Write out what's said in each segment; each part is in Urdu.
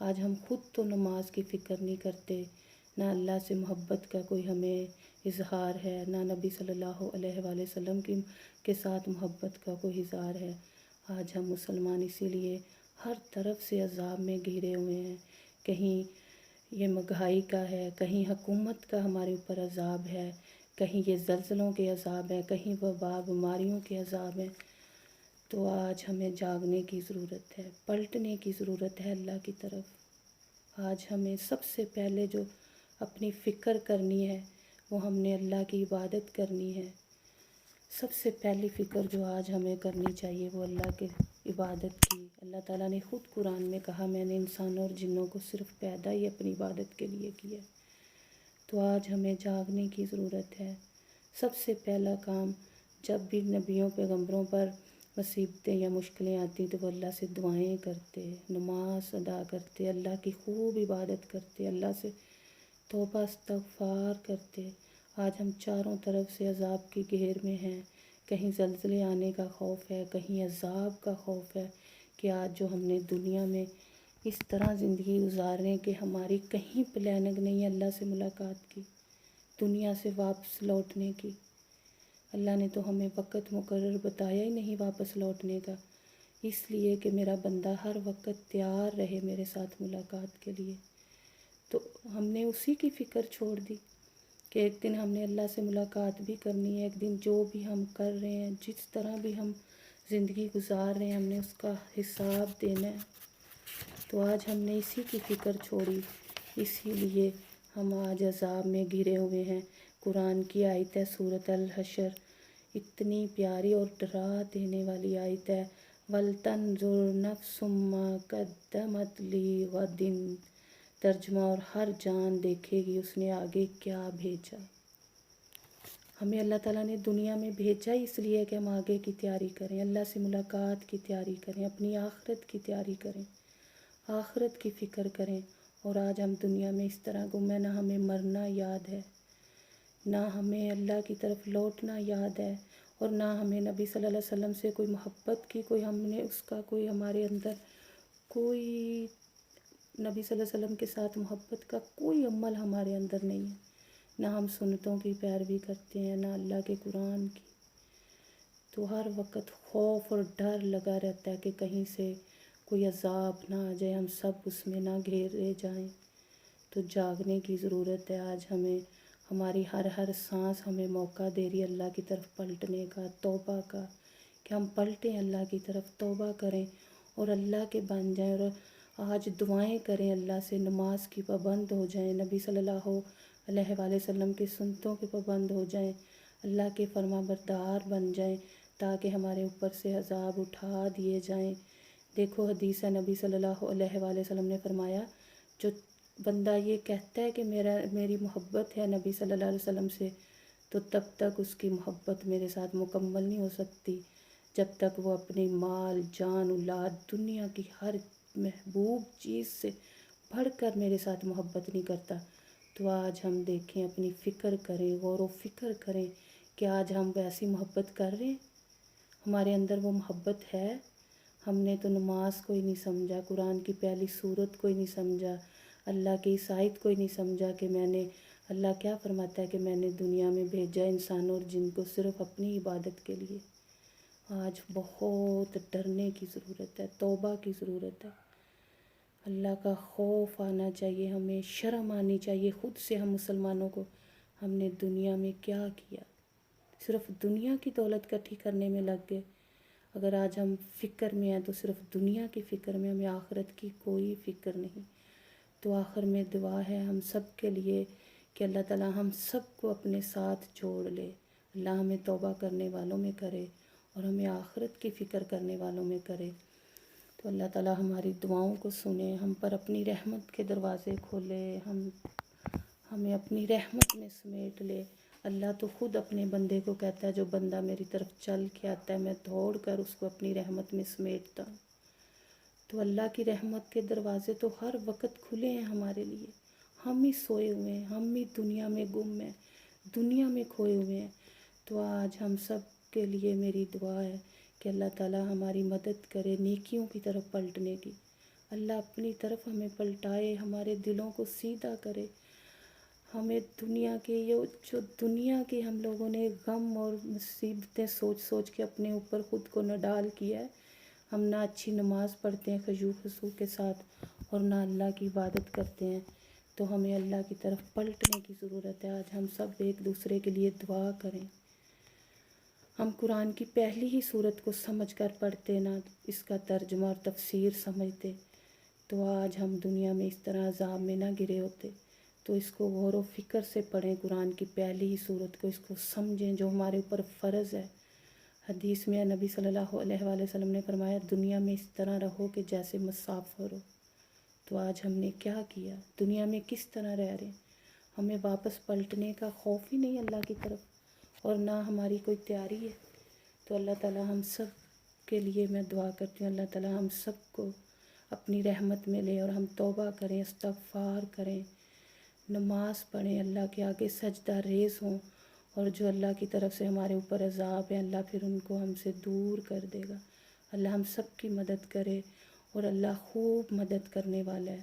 آج ہم خود تو نماز کی فکر نہیں کرتے، نہ اللہ سے محبت کا کوئی ہمیں اظہار ہے، نہ نبی صلی اللہ علیہ وآلہ وسلم کے ساتھ محبت کا کوئی اظہار ہے۔ آج ہم مسلمان اسی لیے ہر طرف سے عذاب میں گھرے ہوئے ہیں، کہیں یہ مہنگائی کا ہے، کہیں حکومت کا ہمارے اوپر عذاب ہے، کہیں یہ زلزلوں کے عذاب ہے، کہیں وبا بیماریوں کے عذاب ہیں۔ تو آج ہمیں جاگنے کی ضرورت ہے، پلٹنے کی ضرورت ہے اللہ کی طرف۔ آج ہمیں سب سے پہلے جو اپنی فکر کرنی ہے وہ ہم نے اللہ کی عبادت کرنی ہے۔ سب سے پہلی فکر جو آج ہمیں کرنی چاہیے وہ اللہ کی عبادت کی۔ اللہ تعالیٰ نے خود قرآن میں کہا، میں نے انسانوں اور جنوں کو صرف پیدا ہی اپنی عبادت کے لیے کیا۔ تو آج ہمیں جاگنے کی ضرورت ہے۔ سب سے پہلا کام، جب بھی نبیوں پیغمبروں پر مصیبتیں یا مشکلیں آتی تو وہ اللہ سے دعائیں کرتے، نماز ادا کرتے، اللہ کی خوب عبادت کرتے، اللہ سے توبہ استغفار کرتے۔ آج ہم چاروں طرف سے عذاب کی گھیر میں ہیں، کہیں زلزلے آنے کا خوف ہے، کہیں عذاب کا خوف ہے، کہ آج جو ہم نے دنیا میں اس طرح زندگی گزارنے کہ ہماری کہیں پلاننگ نہیں ہے اللہ سے ملاقات کی، دنیا سے واپس لوٹنے کی۔ اللہ نے تو ہمیں وقت مقرر بتایا ہی نہیں واپس لوٹنے کا، اس لیے کہ میرا بندہ ہر وقت تیار رہے میرے ساتھ ملاقات کے لیے۔ تو ہم نے اسی کی فکر چھوڑ دی کہ ایک دن ہم نے اللہ سے ملاقات بھی کرنی ہے، ایک دن جو بھی ہم کر رہے ہیں، جس طرح بھی ہم زندگی گزار رہے ہیں، ہم نے اس کا حساب دینا ہے۔ تو آج ہم نے اسی کی فکر چھوڑی، اسی لیے ہم آج عذاب میں گھرے ہوئے ہیں۔ قرآن کی آیت ہے سورۃ الحشر، اتنی پیاری اور ڈرا دینے والی آیت ہے، وَلْتَنْظُرْ نَفْسٌ مَّا قَدَّمَتْ لِغَدٍ۔ ترجمہ، اور ہر جان دیکھے گی اس نے آگے کیا بھیجا۔ ہمیں اللہ تعالیٰ نے دنیا میں بھیجا اس لیے کہ ہم آگے کی تیاری کریں، اللہ سے ملاقات کی تیاری کریں، اپنی آخرت کی تیاری کریں، آخرت کی فکر کریں۔ اور آج ہم دنیا میں اس طرح گم ہیں، نہ ہمیں مرنا یاد ہے، نہ ہمیں اللہ کی طرف لوٹنا یاد ہے، اور نہ ہمیں نبی صلی اللہ علیہ وسلم سے کوئی محبت کی، کوئی ہم نے اس کا کوئی ہمارے اندر کوئی نبی صلی اللہ علیہ وسلم کے ساتھ محبت کا کوئی عمل ہمارے اندر نہیں ہے، نہ ہم سنتوں کی پیروی کرتے ہیں، نہ اللہ کے قرآن کی۔ تو ہر وقت خوف اور ڈر لگا رہتا ہے کہ کہیں سے کوئی عذاب نہ آ جائے، ہم سب اس میں نہ گھیرے جائیں۔ تو جاگنے کی ضرورت ہے آج ہمیں، ہماری ہر سانس ہمیں موقع دے رہی ہے اللہ کی طرف پلٹنے کا، توبہ کا، کہ ہم پلٹیں اللہ کی طرف، توبہ کریں اور اللہ کے بن جائیں، اور آج دعائیں کریں، اللہ سے نماز کی پابند ہو جائیں، نبی صلی اللہ علیہ وآلہ وسلم کی سنتوں کے پابند ہو جائیں، اللہ کے فرما بردار بن جائیں، تاکہ ہمارے اوپر سے عذاب اٹھا دیے جائیں۔ دیکھو حدیث ہے، نبی صلی اللہ علیہ وآلہ وسلم نے فرمایا، جو بندہ یہ کہتا ہے کہ میری محبت ہے نبی صلی اللہ علیہ وسلم سے، تو تب تک اس کی محبت میرے ساتھ مکمل نہیں ہو سکتی جب تک وہ اپنی مال جان اولاد دنیا کی ہر محبوب چیز سے بڑھ کر میرے ساتھ محبت نہیں کرتا۔ تو آج ہم دیکھیں، اپنی فکر کریں، غور و فکر کریں کہ آج ہم ویسی محبت کر رہے ہیں، ہمارے اندر وہ محبت ہے؟ ہم نے تو نماز کو ہی نہیں سمجھا، قرآن کی پہلی سورت کو ہی نہیں سمجھا، اللہ کی اس آیت کو ہی نہیں سمجھا کہ اللہ کیا فرماتا ہے کہ میں نے دنیا میں بھیجا انسانوں اور جن کو صرف اپنی عبادت کے لیے۔ آج بہت ڈرنے کی ضرورت ہے، توبہ کی ضرورت ہے، اللہ کا خوف آنا چاہیے، ہمیں شرم آنی چاہیے خود سے، ہم مسلمانوں کو، ہم نے دنیا میں کیا کیا، صرف دنیا کی دولت اکٹھی کرنے میں لگ گئے۔ اگر آج ہم فکر میں ہیں تو صرف دنیا کی فکر میں، ہمیں آخرت کی کوئی فکر نہیں۔ تو آخر میں دعا ہے ہم سب کے لیے کہ اللہ تعالیٰ ہم سب کو اپنے ساتھ جوڑ لے، اللہ ہمیں توبہ کرنے والوں میں کرے اور ہمیں آخرت کی فکر کرنے والوں میں کرے۔ تو اللہ تعالیٰ ہماری دعاؤں کو سنے، ہم پر اپنی رحمت کے دروازے کھولے، ہمیں اپنی رحمت میں سمیٹ لے۔ اللہ تو خود اپنے بندے کو کہتا ہے، جو بندہ میری طرف چل کے آتا ہے میں دوڑ کر اس کو اپنی رحمت میں سمیٹتا ہوں۔ تو اللہ کی رحمت کے دروازے تو ہر وقت کھلے ہیں ہمارے لیے، ہم ہی سوئے ہوئے ہیں، ہم ہی دنیا میں گم ہیں، دنیا میں کھوئے ہوئے ہیں۔ تو آج ہم سب کے لیے میری دعا ہے کہ اللہ تعالیٰ ہماری مدد کرے نیکیوں کی طرف پلٹنے کی، اللہ اپنی طرف ہمیں پلٹائے، ہمارے دلوں کو سیدھا کرے، ہمیں دنیا کے جو دنیا کے ہم لوگوں نے غم اور مصیبتیں سوچ سوچ کے اپنے اوپر خود کو نہ ڈال کیا ہے، ہم نہ اچھی نماز پڑھتے ہیں خشوع خضوع کے ساتھ اور نہ اللہ کی عبادت کرتے ہیں، تو ہمیں اللہ کی طرف پلٹنے کی ضرورت ہے۔ آج ہم سب ایک دوسرے کے لیے دعا کریں۔ ہم قرآن کی پہلی ہی صورت کو سمجھ کر پڑھتے، نہ اس کا ترجمہ اور تفسیر سمجھتے، تو آج ہم دنیا میں اس طرح عذاب میں نہ گرے ہوتے۔ تو اس کو غور و فکر سے پڑھیں، قرآن کی پہلی ہی صورت کو، اس کو سمجھیں جو ہمارے اوپر فرض ہے۔ حدیث میں نبی صلی اللہ علیہ وآلہ وسلم نے فرمایا دنیا میں اس طرح رہو کہ جیسے مسافر ہو۔ تو آج ہم نے کیا کیا؟ دنیا میں کس طرح رہ رہے ہیں؟ ہمیں واپس پلٹنے کا خوف ہی نہیں اللہ کی طرف، اور نہ ہماری کوئی تیاری ہے۔ تو اللہ تعالیٰ ہم سب کے لیے میں دعا کرتی ہوں، اللہ تعالیٰ ہم سب کو اپنی رحمت میں لے اور ہم توبہ کریں، استغفار کریں، نماز پڑھیں، اللہ کے آگے سجدہ ریز ہوں، اور جو اللہ کی طرف سے ہمارے اوپر عذاب ہے اللہ پھر ان کو ہم سے دور کر دے گا۔ اللہ ہم سب کی مدد کرے، اور اللہ خوب مدد کرنے والا ہے،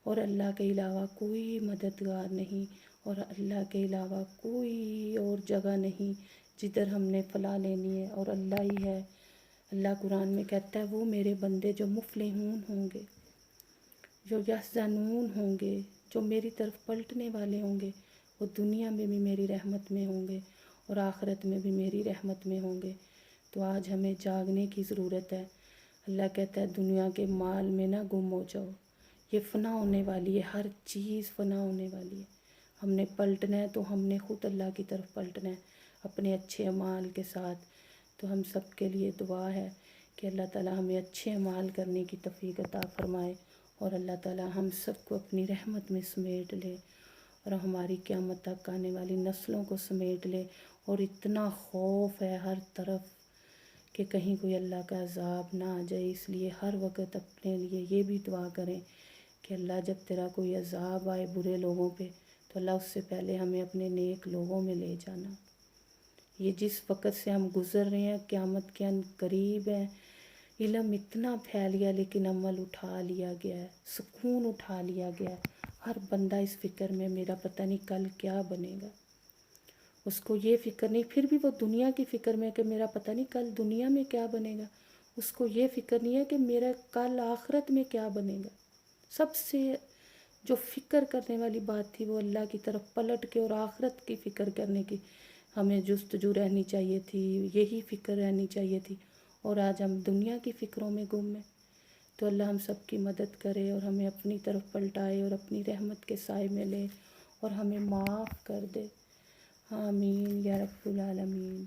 اور اللہ کے علاوہ کوئی مددگار نہیں، اور اللہ کے علاوہ کوئی اور جگہ نہیں جدھر ہم نے فلاح لینی ہے، اور اللہ ہی ہے۔ اللہ قرآن میں کہتا ہے وہ میرے بندے جو مفلحون ہوں گے، جو یحزنون ہوں گے، جو میری طرف پلٹنے والے ہوں گے، وہ دنیا میں بھی میری رحمت میں ہوں گے اور آخرت میں بھی میری رحمت میں ہوں گے۔ تو آج ہمیں جاگنے کی ضرورت ہے۔ اللہ کہتا ہے دنیا کے مال میں نہ گم ہو جاؤ، یہ فنا ہونے والی ہے، ہر چیز فنا ہونے والی ہے۔ ہم نے پلٹنا ہے تو ہم نے خود اللہ کی طرف پلٹنا ہے اپنے اچھے اعمال کے ساتھ۔ تو ہم سب کے لیے دعا ہے کہ اللہ تعالیٰ ہمیں اچھے اعمال کرنے کی توفیق عطا فرمائے، اور اللہ تعالیٰ ہم سب کو اپنی رحمت میں سمیٹ لے، اور ہماری قیامت تک آنے والی نسلوں کو سمیٹ لے۔ اور اتنا خوف ہے ہر طرف کہ کہیں کوئی اللہ کا عذاب نہ آ جائے، اس لیے ہر وقت اپنے لیے یہ بھی دعا کریں کہ اللہ جب تیرا کوئی عذاب آئے برے لوگوں پہ تو اللہ اس سے پہلے ہمیں اپنے نیک لوگوں میں لے جانا۔ یہ جس وقت سے ہم گزر رہے ہیں قیامت کے قریب ہے، علم اتنا پھیل گیا لیکن عمل اٹھا لیا گیا ہے، سکون اٹھا لیا گیا ہے۔ ہر بندہ اس فکر میں میرا پتہ نہیں کل کیا بنے گا، اس کو یہ فکر نہیں، پھر بھی وہ دنیا کی فکر میں کہ میرا پتہ نہیں کل دنیا میں کیا بنے گا، اس کو یہ فکر نہیں ہے کہ میرا کل آخرت میں کیا بنے گا۔ سب سے جو فکر کرنے والی بات تھی وہ اللہ کی طرف پلٹ کے اور آخرت کی فکر کرنے کی ہمیں جستجو رہنی چاہیے تھی، یہی فکر رہنی چاہیے تھی، اور آج ہم دنیا کی فکروں میں گم ہیں۔ تو اللہ ہم سب کی مدد کرے اور ہمیں اپنی طرف پلٹائے اور اپنی رحمت کے سائے میں لے اور ہمیں معاف کر دے۔ آمین یا رب العالمین۔